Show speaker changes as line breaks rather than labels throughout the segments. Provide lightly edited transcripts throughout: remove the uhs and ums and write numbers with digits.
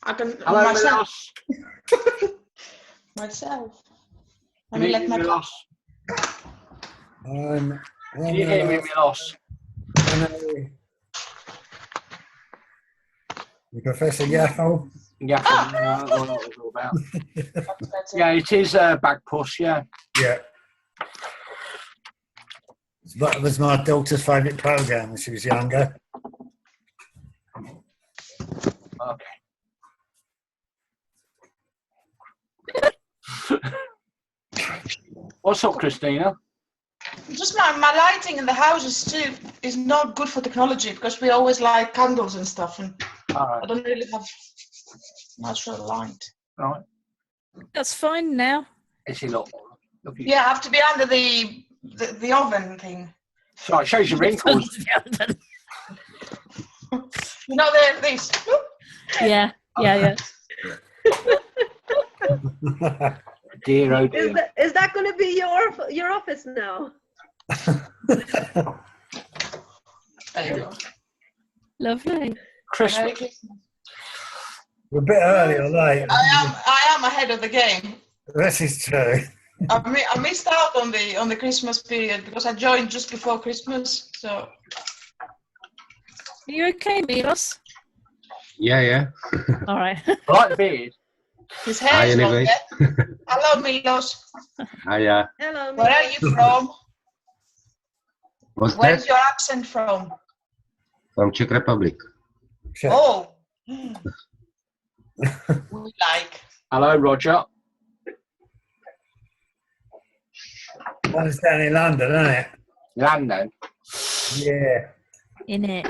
I can
Hello,
myself.
Milos.
Myself.
Can you hear me, Milos?
Can
Can you hear me, Milos?
Professor Yaffle.
Yeah, I don't know what it's all about. Yeah, it is Bagpuss, yeah.
Yeah. That was my daughter's favourite programme when she was younger.
Okay. What's up, Christina?
Just my lighting in the house is not good for technology because we always light candles and stuff, and I don't really have natural light.
All right.
That's fine now.
Is he look?
Yeah, I have to be under the oven thing.
So it shows your wrinkles.
You know this.
Yeah.
Dear, oh dear.
Is that going to be your office now?
There you go.
Lovely.
Christmas.
We're a bit early or late.
I am ahead of the game.
This is true.
I missed out on the Christmas period because I joined just before Christmas. So.
Are you okay, Milos?
Yeah.
All right.
Like the beard.
His hair is long yet. Hello, Milos.
Hiya.
Hello.
Where are you from?
What's
Where's
that?
your accent from?
From Czech Republic.
Oh. We like.
Hello, Roger.
One's down in London, isn't it?
London.
Yeah.
In it.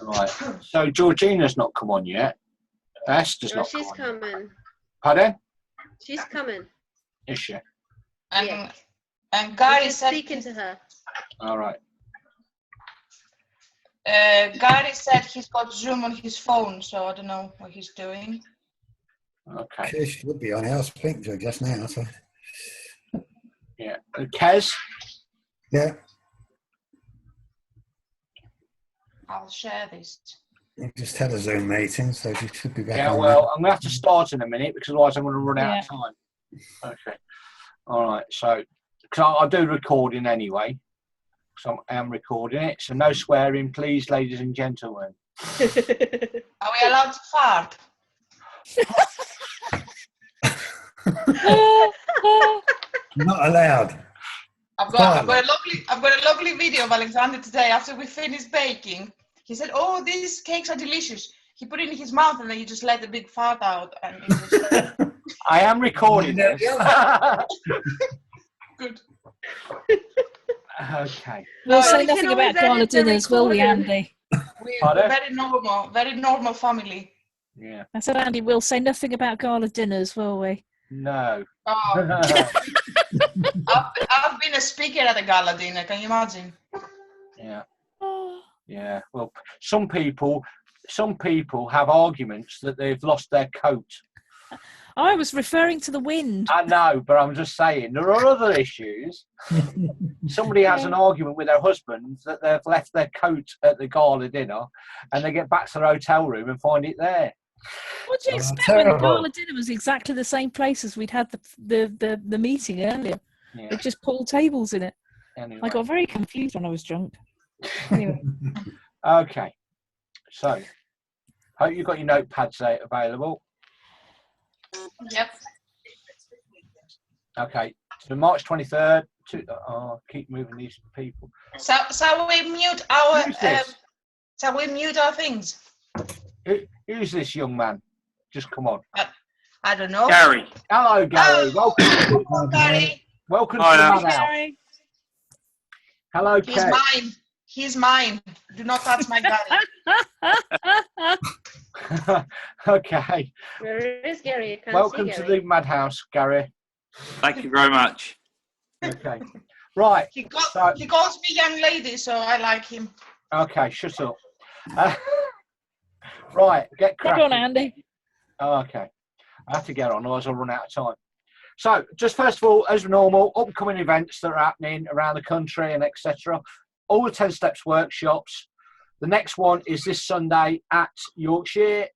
Right. So Georgina's not come on yet. Esther's
No,
not
she's
come on.
coming.
Pardon?
She's coming.
Is she?
Yeah.
And
I'm
Gary
just
said
speaking to her.
All right.
Gary said he's got Zoom on his phone, so I don't know what he's doing.
Okay.
She would be on it. I was speaking to her just now. So.
Yeah. Kez?
Yeah.
I'll share this.
We just had a Zoom meeting, so she should be back.
Yeah,
on
well, I'm going to have to start in a minute because otherwise I'm going to run out
Yeah.
of time. Okay. All right. So, because I do recording anyway. So I am recording it. So no swearing, please, ladies and gentlemen.
Are we allowed to fart?
Not allowed.
I've got a lovely video of Alexander today after we finished baking. He said, "Oh, these cakes are delicious." He put it in his mouth and then he just let the big fart out, and it was
I am recording this.
good.
Okay.
We'll
No,
say
we can
nothing
always
about gala
edit the
dinners, will we,
recording.
Andy?
We're
Pardon?
very normal family.
Yeah.
I said, Andy, we'll say nothing about gala dinners, will we?
No.
Oh, I've been a speaker at a gala dinner. Can you imagine?
Yeah.
Oh.
Yeah. Well, some people have arguments that they've lost their coat.
I was referring to the wind.
I know, but I'm just saying there are other issues. Somebody has an argument with their husband that they've left their coat at the gala dinner, and they get back to their hotel room and find it there.
What do you expect when the
terrible.
gala dinner was exactly the same place as we'd had the meeting earlier?
Yeah.
They just pulled tables in it.
Anyway.
I got very confused when I was drunk. Anyway.
Okay. So, hope you've got your notepads available.
Yep.
Okay. So March 23rd. Keep moving these people.
So we mute our
Who's this?
shall we mute our things?
Who's this young man? Just come on.
I don't know.
Gary.
Hello, Gary.
Oh,
Welcome.
Gary,
Welcome
Hi,
to
there.
the Mad House. Hello,
he's
Kate.
mine. He's mine. Do not touch my Gary.
Okay.
Where is Gary? I can't
Welcome
see
to
Gary.
the Madhouse, Gary.
Thank you very much.
Okay. Right.
He calls me young lady, so I like him.
Okay, shut up. Right, get
Come
cracking.
on, Andy.
Okay. I have to get on, otherwise I'll run out of time. So, just first of all, as normal, upcoming events that are happening around the country and etc. All the 10 Steps workshops. The next one is this Sunday at Yorkshire,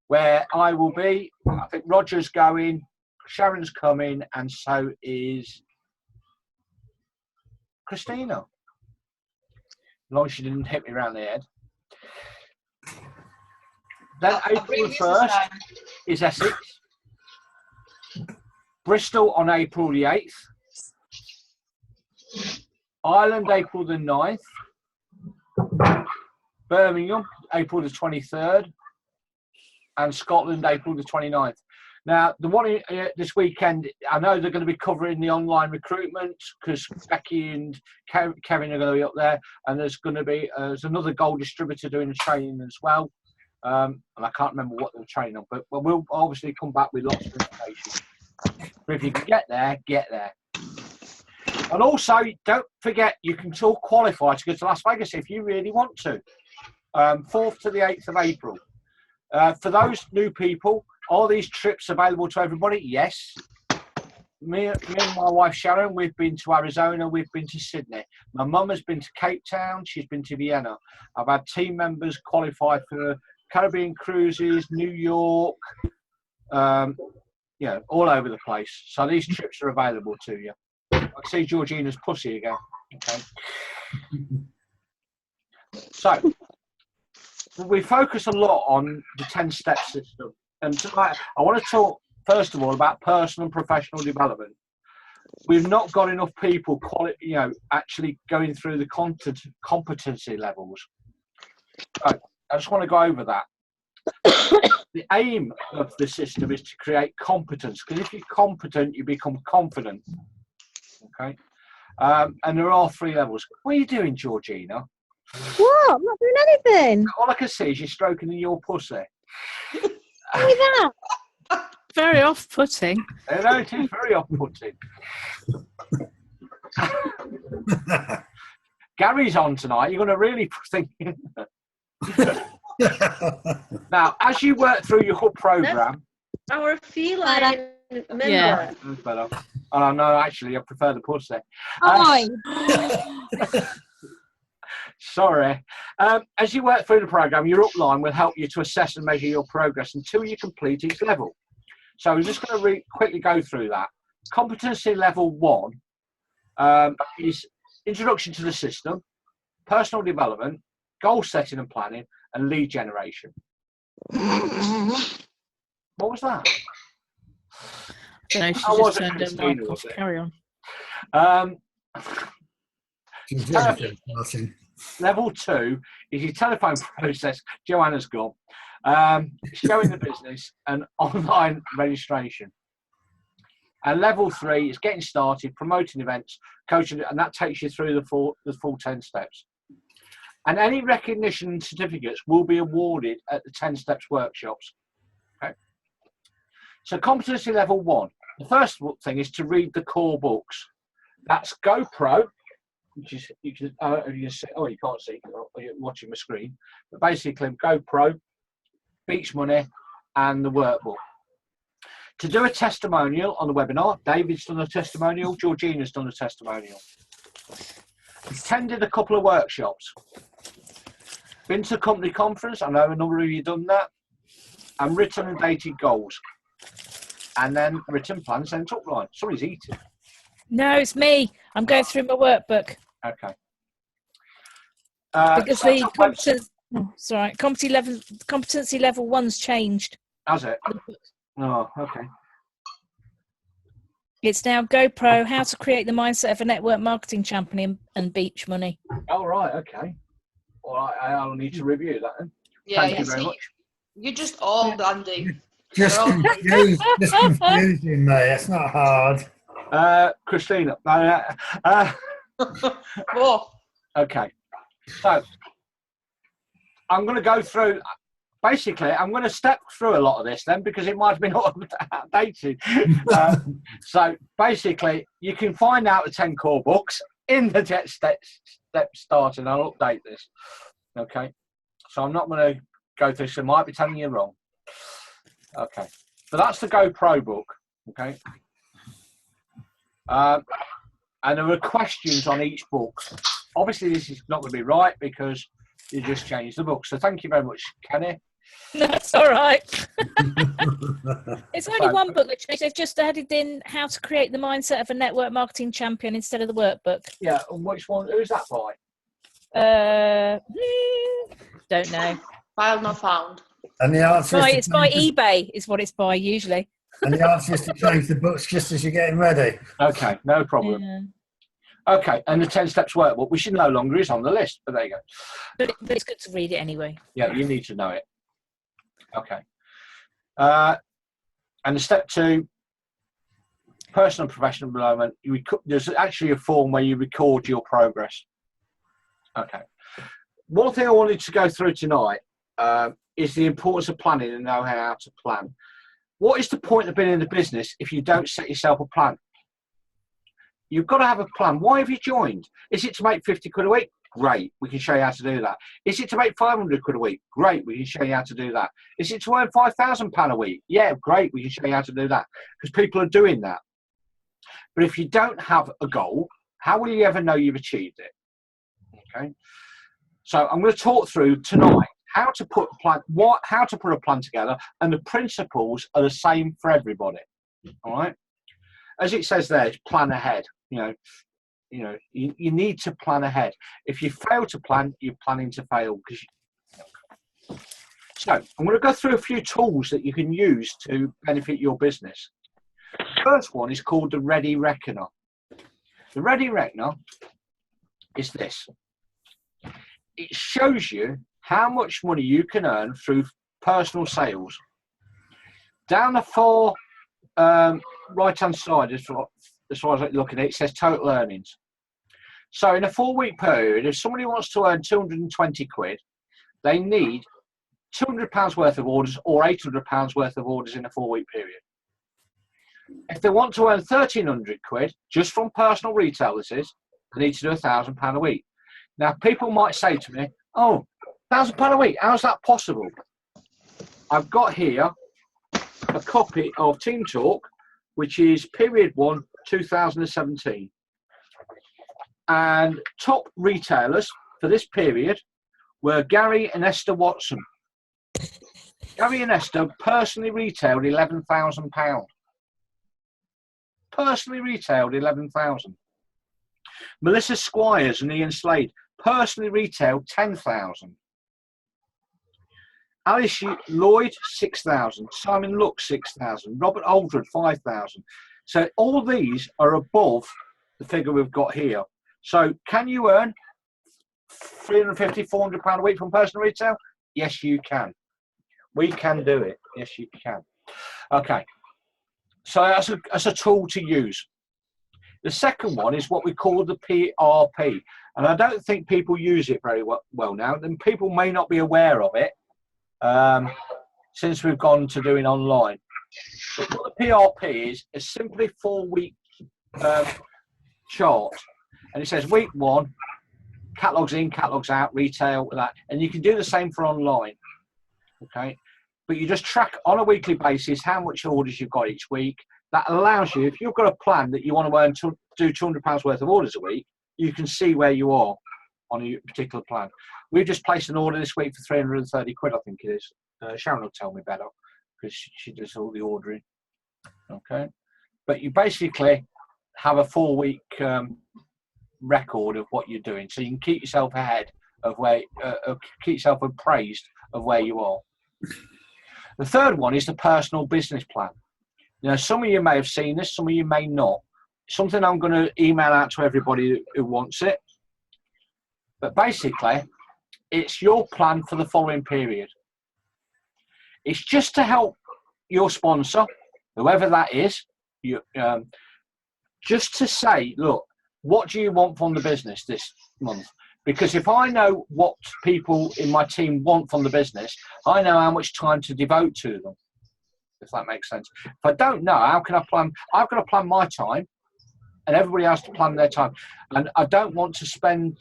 where I will be. I think Roger's going, Sharon's coming, and so is Christina. As long as she didn't hit me around the head. Then
I'll
April
bring
the
this
1st
time.
is Essex. Bristol on April the 8th. Ireland, April the 9th. Birmingham, April the 23rd. And Scotland, April the 29th. Now, the one this weekend, I know they're going to be covering the online recruitment because Becky and Kevin are going to be up there, and there's going to be there's another gold distributor doing the training as well. And I can't remember what they're training on, but we'll obviously come back with lots of information. But if you can get there, get there. And also, don't forget, you can still qualify to go to Las Vegas if you really want to. 4th to the 8th of April. For those new people, are these trips available to everybody? Yes. Me and my wife Sharon, we've been to Arizona, we've been to Sydney. My mum has been to Cape Town, she's been to Vienna. I've had team members qualify for Caribbean cruises, New York, all over the place. So these trips are available to you. I see Georgina's pussy again. Okay. So we focus a lot on the 10-step system. And tonight, I want to talk, first of all, about personal and professional development. We've not got enough people, actually going through the competency levels. So I just want to go over that. The aim of the system is to create competence, because if you're competent, you become confident. Okay? And there are 3 levels. What are you doing, Georgina?
What? I'm not doing anything.
All I can see is you're stroking your pussy.
Give me that.
Very off-putting.
It is very off-putting. Gary's on tonight. You're going to really think. Now, as you work through your whole program,
Our feline member.
Yeah.
that's better. Oh no, actually, I prefer the pussy. Sorry. As you work through the program, your upline will help you to assess and measure your progress until you complete each level. So we're just going to quickly go through that. Competency level 1 is introduction to the system, personal development, goal setting and planning, and lead generation. What was that?
I don't know, she
I
just
wasn't
turned her
Christina,
mic
was
off.
it?
Carry on.
She's doing it,
Level 2 is your telephone process. Joanna's gone. Showing the business and online registration. And level 3 is getting started, promoting events, coaching, and that takes you through the full 10 steps. And any recognition and certificates will be awarded at the 10 steps workshops. Okay. So competency level 1. The first thing is to read the core books. That's GoPro, which is you can see. Oh, you can't see. You're watching my screen. But basically, GoPro, Beach Money, and the workbook. To do a testimonial on the webinar, David's done a testimonial. Georgina's done a testimonial. Attended a couple of workshops. Been to a company conference. I know a number of you done that. And written and dated goals. And then written plans sent upline. Somebody's eating.
No, it's me. I'm going through my workbook.
Okay.
Because the competence, sorry, competency level 1's changed.
Has it? Oh, okay.
It's now GoPro, how to create the mindset of a network marketing champion, and Beach Money.
Oh, right, okay. All right, I'll need to review that then.
Yeah,
Thank you very much.
You're just old, Andy.
Just confusing me. It's not hard.
Christina.
Oh,
Okay. So, I'm going to go through, basically, I'm going to step through a lot of this then because it might have been outdated. So, basically, you can find out the 10 core books in the step start, and I'll update this. Okay. So, I'm not going to go through, so I might be telling you wrong. Okay. So, that's the GoPro book. Okay. And there are questions on each book. Obviously, this is not going to be right because You just changed the book. So thank you very much, Kenny.
That's all right. It's only
So-
one book that changed. They've just added in how to create the mindset of a network marketing champion instead of the workbook.
Yeah, and which one? Who's that by?
Don't know.
File not found.
And the answer
It's by eBay, is what it's by usually.
And the answer is to change the books just as you're getting ready.
Okay, no problem.
Yeah.
Okay, and the 10 steps workbook, which no longer is on the list, but there you go.
But it's good to read it anyway.
Yeah, you need to know it. Okay. And the step 2, personal and professional development. There's actually a form where you record your progress. Okay. One thing I wanted to go through tonight is the importance of planning and know how to plan. What is the point of being in the business if you don't set yourself a plan? You've got to have a plan. Why have you joined? Is it to make 50 quid a week? Great, we can show you how to do that. Is it to make 500 quid a week? Great, we can show you how to do that. Is it to earn £5,000 a week? Yeah, great, we can show you how to do that. Because people are doing that. But if you don't have a goal, how will you ever know you've achieved it? Okay. So I'm going to talk through tonight how to put a plan, how to put a plan together, and the principles are the same for everybody. All right. As it says there, it's plan ahead. You need to plan ahead. If you fail to plan, you're planning to fail. So I'm going to go through a few tools that you can use to benefit your business. The first one is called the Ready Reckoner. The Ready Reckoner is this. It shows you how much money you can earn through personal sales. Down the far right-hand side, as far as I look at it, it says total earnings. So in a 4-week period, if somebody wants to earn 220 quid, they need £200 worth of orders or £800 worth of orders in a 4-week period. If they want to earn 1,300 quid, just from personal retail this is, they need to do £1,000 a week. Now, people might say to me, oh, £1,000 a week, how's that possible? I've got here a copy of Team Talk, which is period 1, 2017. And top retailers for this period were Gary and Esther Watson. Gary and Esther personally retailed £11,000. Personally retailed £11,000. Melissa Squires and Ian Slade personally retailed £10,000. Alice Lloyd, £6,000. Simon Lux, £6,000. Robert Aldred, £5,000. So all these are above the figure we've got here. So can you earn £350, £400 a week from personal retail? Yes, you can. We can do it. Yes, you can. Okay. So that's a tool to use. The second one is what we call the PRP. And I don't think people use it very well now. And people may not be aware of it since we've gone to doing online. But what the PRP is a simply 4-week chart. And it says week 1, catalogs in, catalogs out, retail, that. And you can do the same for online. Okay. But you just track on a weekly basis how much orders you've got each week. That allows you, if you've got a plan that you want to earn do £200 worth of orders a week, you can see where you are on a particular plan. We've just placed an order this week for 330 quid, I think it is. Sharon will tell me better because she does all the ordering. Okay. But you basically have a 4-week record of what you're doing, so you can keep yourself ahead of where, keep yourself appraised of where you are. The third one is the personal business plan. Now, some of you may have seen this, some of you may not. Something I'm going to email out to everybody who wants it. But basically, it's your plan for the following period. It's just to help your sponsor, whoever that is, just to say, look, what do you want from the business this month? Because if I know what people in my team want from the business, I know how much time to devote to them, if that makes sense. If I don't know, how can I plan? I've got to plan my time, and everybody has to plan their time. And I don't want to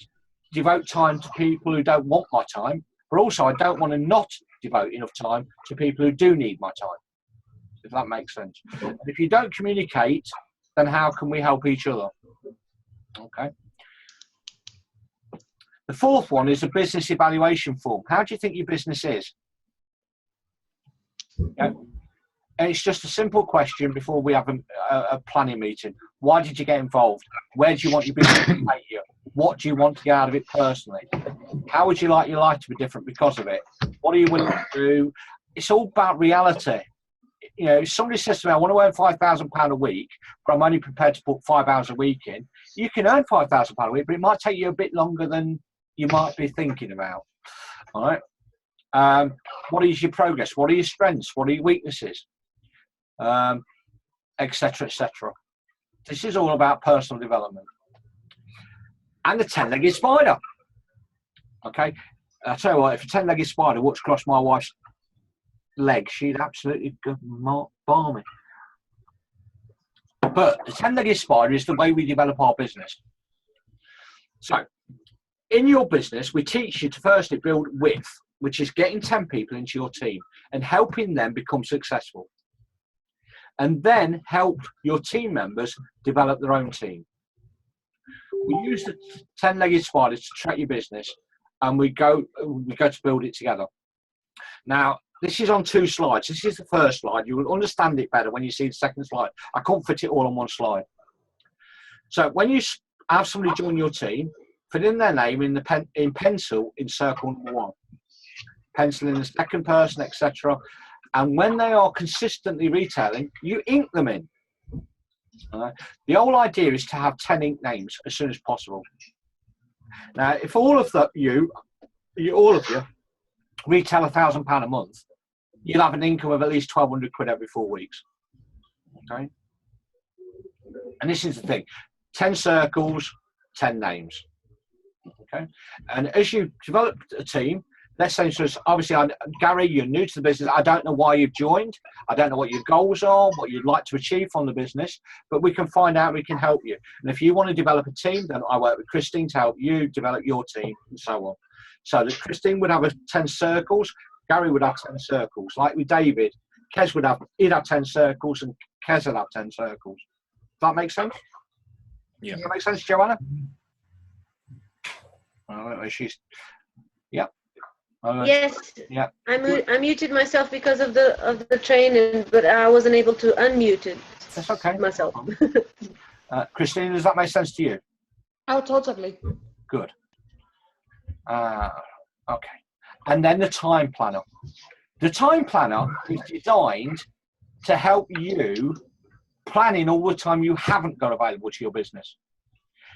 devote time to people who don't want my time, but also I don't want to not devote enough time to people who do need my time, if that makes sense. And if you don't communicate, then how can we help each other? Okay. The fourth one is a business evaluation form. How do you think your business is? Yeah. And it's just a simple question before we have a planning meeting. Why did you get involved? Where do you want your business to take you? What do you want to get out of it personally? How would you like your life to be different because of it? What are you willing to do? It's all about reality. You know, if somebody says to me, I want to earn £5,000 a week, but I'm only prepared to put 5 hours a week in, you can earn £5,000 a week, but it might take you a bit longer than you might be thinking about. All right. What is your progress? What are your strengths? What are your weaknesses? Etc. etc. This is all about personal development. And the 10-legged spider. Okay, I'll tell you what, if a 10-legged spider walks across my wife's leg, she'd absolutely bar me. But the 10-legged spider is the way we develop our business. So, in your business, we teach you to firstly build width, which is getting 10 people into your team and helping them become successful. And then help your team members develop their own team. We use the 10-legged spiders to track your business, and we go to build it together. Now, this is on 2 slides. This is the first slide. You will understand it better when you see the second slide. I can't fit it all on one slide. So when you have somebody join your team, put in their name in pencil in circle number 1. Pencil in the second person, etc. And when they are consistently retailing, you ink them in. The whole idea is to have 10 ink names as soon as possible. Now, if all of you retail £1,000 a month, you'll have an income of at least 1,200 quid every 4 weeks. Okay. And this is the thing: 10 circles, 10 names. Okay. And as you develop a team, let's say, so obviously, Gary, you're new to the business. I don't know why you've joined. I don't know what your goals are, what you'd like to achieve from the business, but we can find out, we can help you. And if you want to develop a team, then I work with Christine to help you develop your team and so on. So that Christine would have 10 circles, Gary would have 10 circles. Like with David, he'd have 10 circles and Kez would have 10 circles. Does that make sense?
Yeah.
Does that make sense, Joanna? She's, yeah.
Yes.
Yeah.
I muted myself because of the training, but I wasn't able to unmute it.
That's okay.
Myself.
Christine, does that make sense to you?
Oh, totally.
Good. Okay. And then the time planner. The time planner is designed to help you plan in all the time you haven't got available to your business.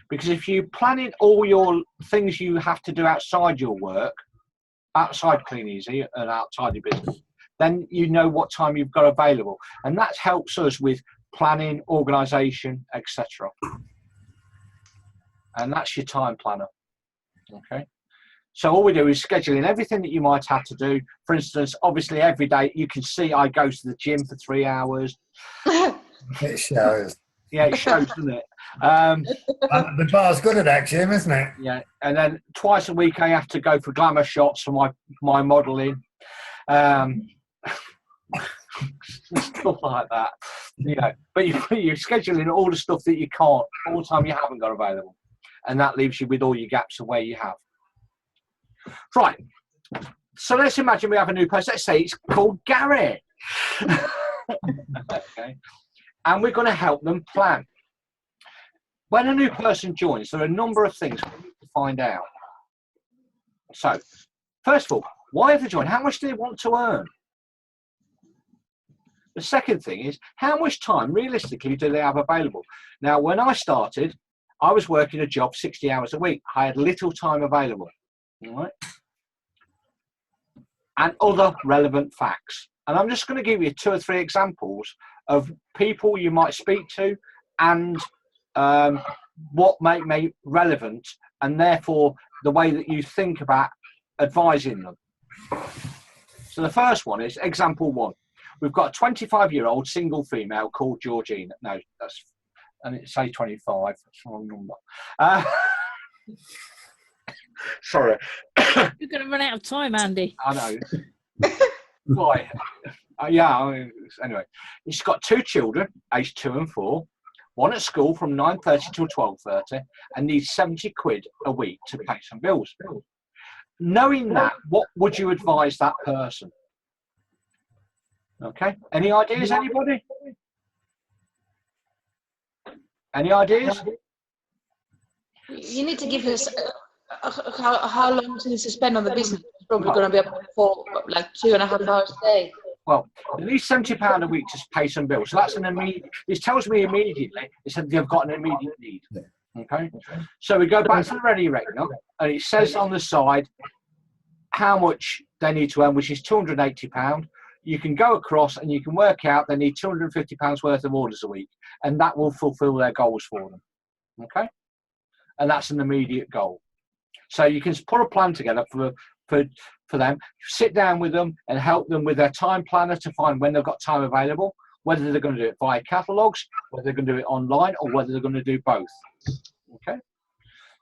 Because if you plan in all your things you have to do outside your work, outside Clean Easy and outside your business, then you know what time you've got available. And that helps us with planning, organisation, etc. And that's your time planner. Okay. So all we do is scheduling everything that you might have to do. For instance, obviously every day you can see I go to the gym for 3 hours.
It shows.
Yeah, it shows, doesn't it?
The bar's good at that, Jim, isn't it?
Yeah, and then twice a week I have to go for glamour shots for my modelling. Stuff like that. You know, but you're scheduling all the stuff that you can't, all the time you haven't got available. And that leaves you with all your gaps of where you have. Right. So let's imagine we have a new person. Let's say it's called Gary. Okay. And we're going to help them plan. When a new person joins, there are a number of things we need to find out. So, first of all, why have they joined? How much do they want to earn? The second thing is, how much time, realistically, do they have available? Now, when I started, I was working a job 60 hours a week. I had little time available. All right? And other relevant facts. And I'm just going to give you 2 or 3 examples of people you might speak to and what might make relevant, and therefore the way that you think about advising them. So the first one is example 1. We've got a 25-year-old single female called Georgina. No, and it's say 25. That's the wrong number. Sorry.
You're going to run out of time, Andy.
I know. Why? Yeah. Anyway, she's got 2 children, aged 2 and 4. one at school from 9:30 till 12:30, and needs 70 quid a week to pay some bills. Knowing that, what would you advise that person? Okay, any ideas, anybody? Any ideas?
You need to give us how long he needs to spend on the business. It's probably going to be up for like 2.5 hours a day.
Well, at least £70 a week to pay some bills. So that's an immediate. This tells me immediately it's that they've got an immediate need. Okay, so we go back to the ready reckoner, and it says on the side how much they need to earn, which is £280. You can go across and you can work out they need £250 worth of orders a week, and that will fulfil their goals for them. Okay, and that's an immediate goal. So you can put a plan together for them, sit down with them and help them with their time planner to find when they've got time available, whether they're going to do it via catalogues, whether they're going to do it online, or whether they're going to do both. Okay,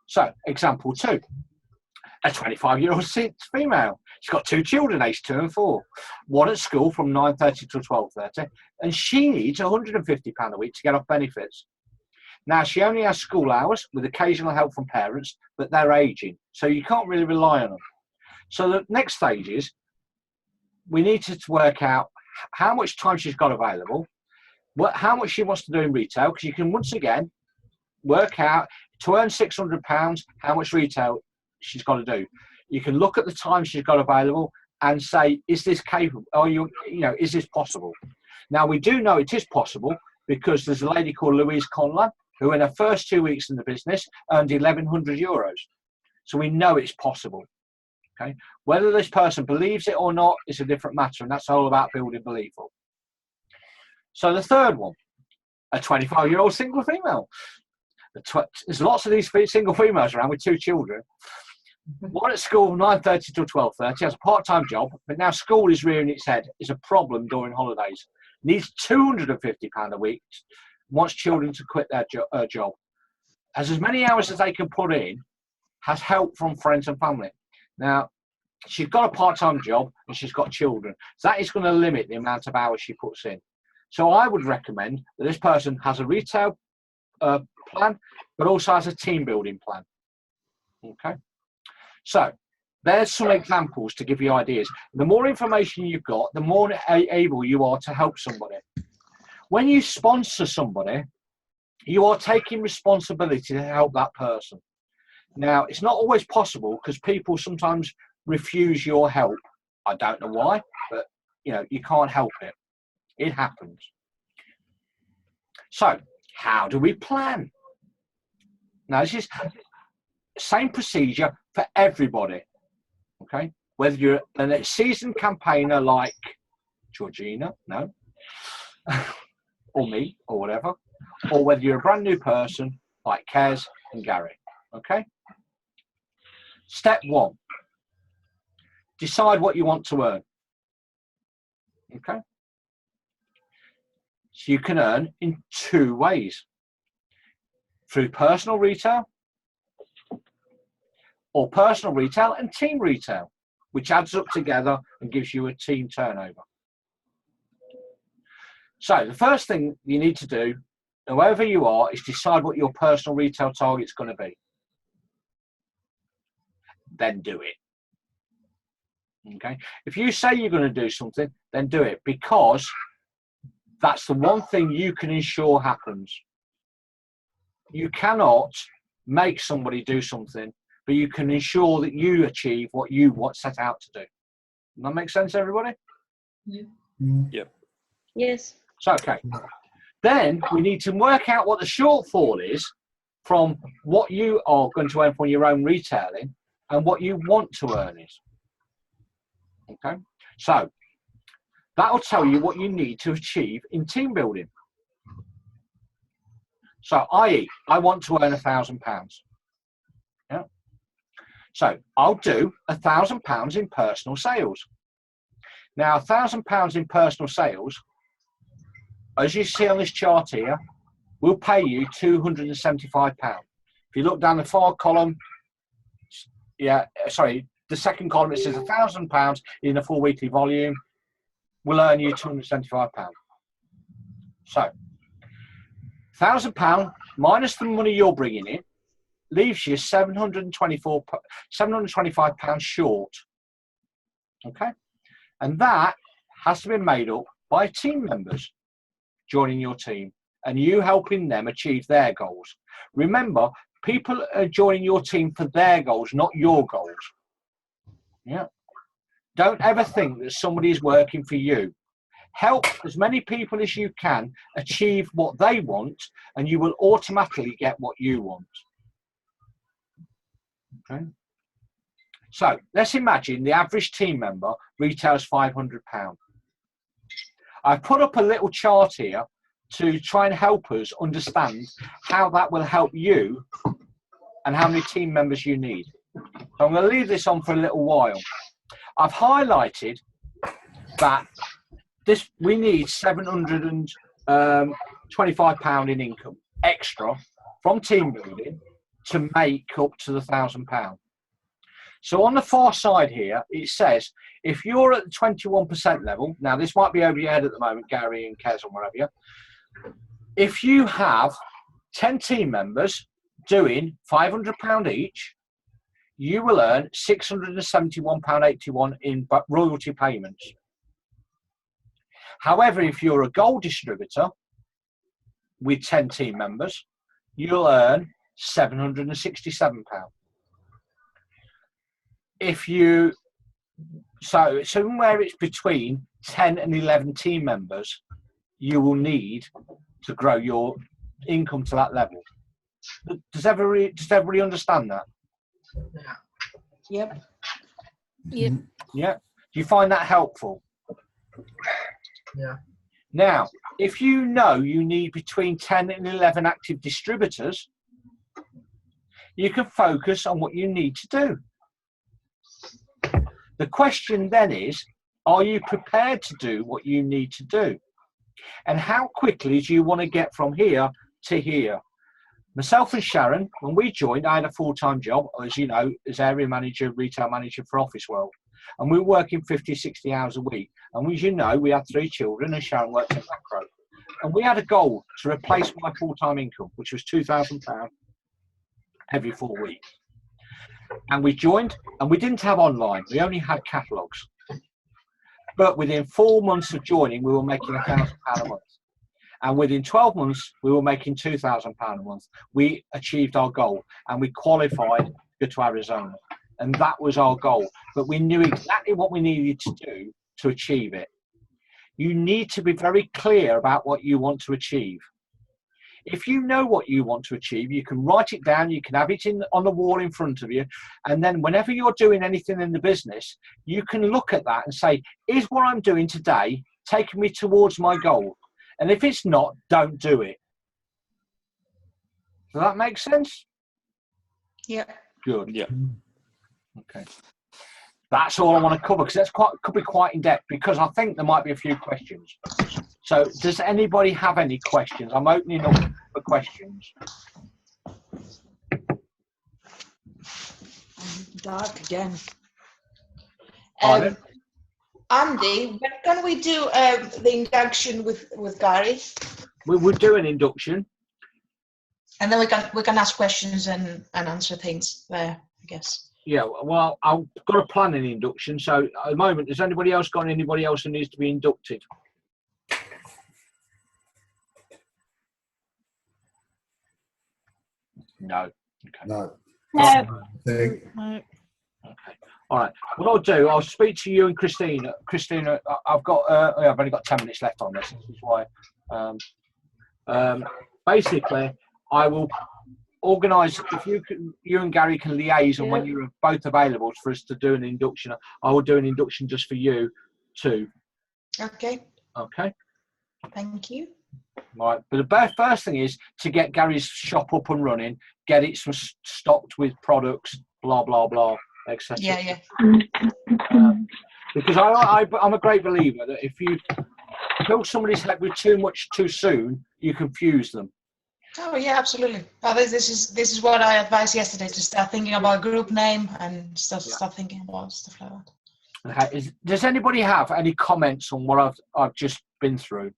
so example 2. A 25-year-old female. She's got 2 children, aged 2 and 4. One at school from 9:30 till 12:30, and she needs £150 a week to get off benefits. Now, she only has school hours with occasional help from parents, but they're aging, so you can't really rely on them. So the next stage is we need to work out how much time she's got available, how much she wants to do in retail, because you can once again work out to earn £600 how much retail she's got to do. You can look at the time she's got available and say, is this capable? Or is this possible? Now, we do know it is possible because there's a lady called Louise Conlon who in her first 2 weeks in the business earned €1,100. So we know it's possible. Okay, whether this person believes it or not is a different matter, and that's all about building belief up. So the third one, a 25-year-old single female. There's lots of these single females around with 2 children. One at school from 9:30 till 12:30, has a part-time job, but now school is rearing its head. It's a problem during holidays. Needs £250 a week, wants children to quit their job. Has as many hours as they can put in, has help from friends and family. Now, she's got a part-time job and she's got children. So that is going to limit the amount of hours she puts in. So I would recommend that this person has a retail plan, but also has a team building plan. Okay. So there's some examples to give you ideas. The more information you've got, the more able you are to help somebody. When you sponsor somebody, you are taking responsibility to help that person. Now, it's not always possible because people sometimes refuse your help. I don't know why, but you can't help it. It happens. So, how do we plan? Now, this is the same procedure for everybody. Okay, whether you're a seasoned campaigner like Georgina, no, or me, or whatever, or whether you're a brand new person like Kez and Gary. Okay. Step 1, decide what you want to earn. Okay. So you can earn in 2 ways. Through personal retail, or personal retail and team retail, which adds up together and gives you a team turnover. So the first thing you need to do, whoever you are, is decide what your personal retail target's going to be. Then do it. Okay. If you say you're going to do something, then do it, because that's the one thing you can ensure happens. You cannot make somebody do something, but you can ensure that you achieve what you set out to do. Does that make sense, everybody?
Yeah.
Yep.
Yes.
So, okay. Then we need to work out what the shortfall is from what you are going to earn from your own retailing and what you want to earn is. Okay. So that will tell you what you need to achieve in team building. So, i.e., I want to earn £1,000. Yeah. So I'll do £1,000 in personal sales. Now, £1,000 in personal sales, as you see on this chart here, will pay you £275. If you look down the far column, the second column, it says £1,000 in a full weekly volume will earn you £275. So £1,000 minus the money you're bringing in leaves you £725 short. Okay, and that has to be made up by team members joining your team and you helping them achieve their goals. Remember, people are joining your team for their goals, not your goals. Yeah. Don't ever think that somebody is working for you. Help as many people as you can achieve what they want, and you will automatically get what you want. Okay. So let's imagine the average team member retails £500. I've put up a little chart here to try and help us understand how that will help you and how many team members you need. So I'm going to leave this on for a little while. I've highlighted that we need £725 in income extra from team building to make up to the £1,000. So on the far side here, it says if you're at the 21% level, now this might be over your head at the moment, Gary and Kez and wherever, if you have 10 team members doing £500 each, you will earn £671.81 in royalty payments. However, if you're a gold distributor with 10 team members, you'll earn £767. If you, so somewhere it's between 10 and 11 team members, you will need to grow your income to that level. Does everybody understand that?
Yep.
Yep.
Yeah. Do you find that helpful?
Yeah.
Now, if you know you need between 10 and 11 active distributors, you can focus on what you need to do. The question then is, are you prepared to do what you need to do? And how quickly do you want to get from here to here? Myself and Sharon, when we joined, I had a full-time job, as you know, as area manager, retail manager for Office World. And we were working 50, 60 hours a week. And as you know, we had 3 children and Sharon worked in Macro. And we had a goal to replace my full-time income, which was £2,000 every 4 weeks. And we joined, and we didn't have online. We only had catalogues. But within 4 months of joining, we were making £1,000 a month. And within 12 months, we were making £2,000 a month. We achieved our goal, and we qualified to go to Arizona. And that was our goal. But we knew exactly what we needed to do to achieve it. You need to be very clear about what you want to achieve. If you know what you want to achieve, you can write it down, you can have it on the wall in front of you, and then whenever you're doing anything in the business, you can look at that and say, is what I'm doing today taking me towards my goal? And if it's not, don't do it. Does that make sense?
Yeah.
Good.
Yeah.
Okay. That's all I want to cover, because that's could be quite in depth, because I think there might be a few questions. So does anybody have any questions? I'm opening up for questions.
Dark again.
Pardon?
Andy, when can we do the induction with Gary?
We'll do an induction.
And then we can ask questions and answer things there, I guess.
Yeah, well, I've got a plan in the induction. So at the moment, has anybody else got anybody else who needs to be inducted? No. Okay.
No.
No.
Think.
No.
Okay. All right. What I'll do, I'll speak to you and Christina. Christina, I've only got 10 minutes left on this. This is why. Basically, I will organise, if you and Gary can liaise, and when you're both available for us to do an induction, I will do an induction just for you too.
Okay.
Okay.
Thank you.
Right. But the first thing is to get Gary's shop up and running, get it stocked with products, blah blah blah, etc.
Yeah.
Because I'm a great believer that if you fill somebody's head with too much too soon, you confuse them.
Oh yeah, absolutely. This is what I advised yesterday, to start thinking about group name and start thinking about stuff like that.
Okay. Does anybody have any comments on what I've just been through?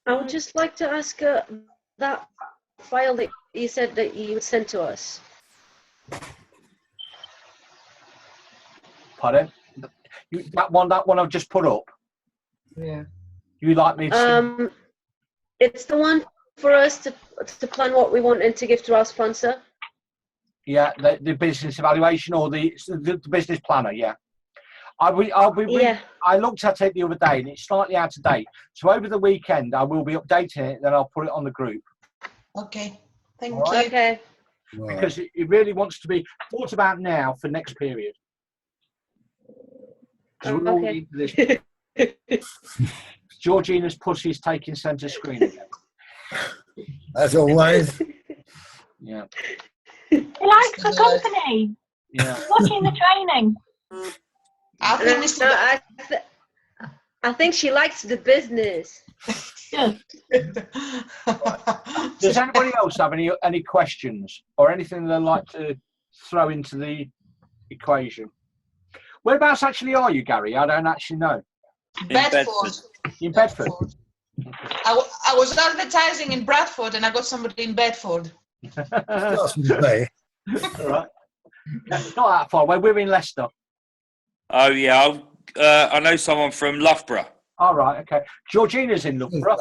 I would just like to ask that file that you said that you would send to us.
Pardon? That one I've just put up.
Yeah.
You like me to?
It's the one for us to plan what we want and to give to our sponsor.
Yeah, the business evaluation or the business planner. Yeah.
Yeah.
I looked at it the other day and it's slightly out of date. So over the weekend I will be updating it. Then I'll put it on the group
Okay. Thank
All
you.
right.
Okay.
because it really wants to be thought about now for next period. 'Cause we're all
Okay.
into this. Georgina's pussy's taking centre screen again.
As always.
Yeah.
He likes the company.
Yeah.
Watching the training.
I finished
No,
it.
I think she likes the business.
Good.
Does anybody else have any questions or anything they'd like to throw into the equation? Whereabouts actually are you, Gary? I don't actually know.
Bedford.
In Bedford.
I was advertising in Bradford and I got somebody in Bedford.
Starts with a B.
All right. It's not that far away. We're in Leicester.
Oh, yeah. I know someone from Loughborough.
All right. Okay. Georgina's in Loughborough.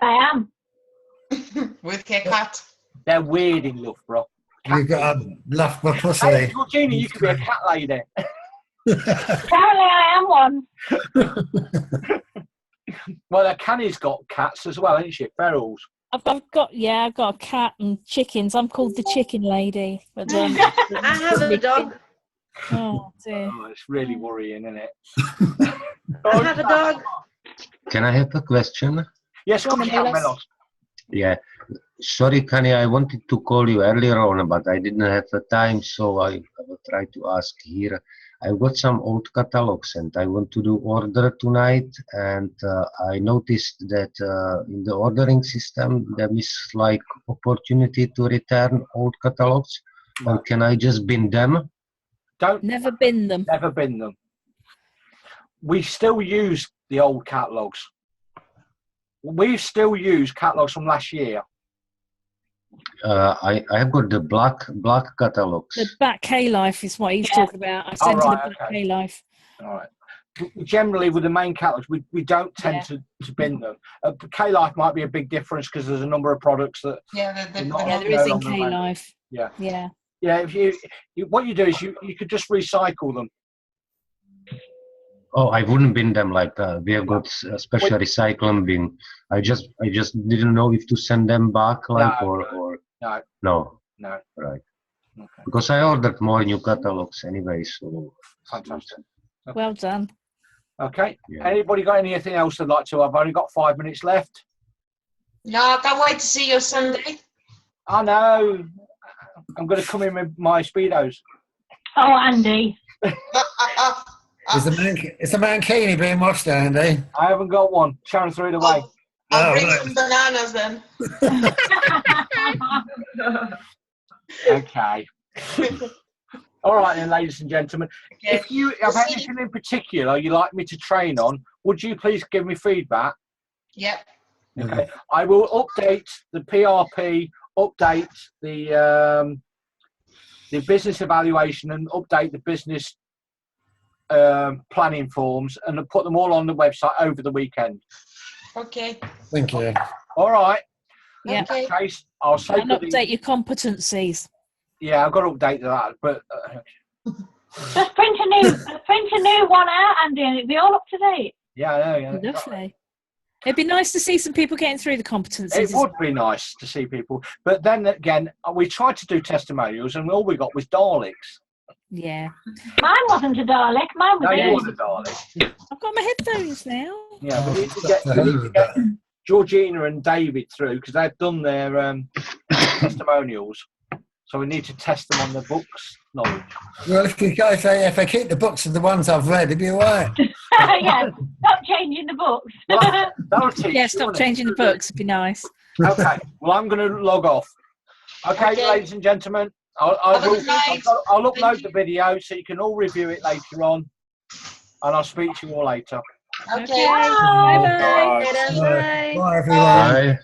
I am.
With her cat.
They're weird in Loughborough.
You've got a Loughborough
Hey,
pussy.
Georgina, you could be a cat lady.
Apparently I am one.
Well, Canny's got cats as well, ain't she? Ferals.
I've got a cat and chickens. I'm called the chicken lady. But
I have a dog.
oh dear.
Oh, it's really worrying, isn't it?
I have a dog.
Can I have a question?
Yes,
Go on,
come on,
Melos.
Melos.
Yeah. Sorry, Kanye, I wanted to call you earlier on, but I didn't have the time, so I will try to ask here. I've got some old catalogs and I want to do order tonight, and I noticed that in the ordering system there is like opportunity to return old catalogs, or can I just bin them?
Never bin them.
Never bin them. We still use the old catalogues. We still use catalogues from last year.
I've got the black catalogs.
The back K-Life is what he's talking about. I sent him the back K-Life.
All right. Generally, with the main catalogues, we don't tend to bin them. K-Life might be a big difference because there's a number of products that.
Yeah,
there is in K-Life.
Yeah.
Yeah.
Yeah. If what you do is you could just recycle them.
Oh, I wouldn't bin them like we have got a special recycling bin. I just didn't know if to send them back like no. Right.
Okay.
Because I ordered more new catalogs anyway, so
Fantastic. Okay.
Well done.
Okay.
Yeah.
Anybody got anything else they'd like to? I've only got 5 minutes left.
No, I can't wait to see you Sunday.
I know. I'm going to come in with my Speedos.
Oh, Andy.
Is the Mankini being watched, Andy?
I haven't got one. Sharon threw it away.
I'll
Oh,
bring
right.
some bananas then.
Okay. All right then, ladies and gentlemen.
Okay.
If you have anything in particular you'd like me to train on, would you please give me feedback?
Yep.
Okay. I will update the PRP, update the business evaluation, and update the business planning forms, and put them all on the website over the weekend.
Okay.
Thank you.
All right.
Yeah.
Okay.
In case I'll say
And update your competencies.
yeah, I've got to update that, but
Just print a new one out, Andy, and it'll be all up to date.
yeah, I know, yeah.
Lovely. It'd be nice to see some people getting through the competencies.
It would be nice to see people, but then again, we tried to do testimonials, and all we got was Daleks.
Yeah.
Mine wasn't a Dalek. Mine was
No, you
a
want a Dalek.
I've got my headphones now.
Yeah, we need to get Georgina and David through because they've done their testimonials, so we need to test them on the books knowledge.
Well, if I keep the books of the ones I've read, it'd be all right.
Yeah, stop changing the books.
Well, that'll teach
Yeah,
you,
stop
won't it?
changing the books. It'd be nice.
Okay, well, I'm going to log off. Okay,
Okay.
ladies and gentlemen, I'll upload the video so you can all review it later on, and I'll speak to you all later.
Okay.
Bye bye.
Bye.
Bye, everyone.
Bye.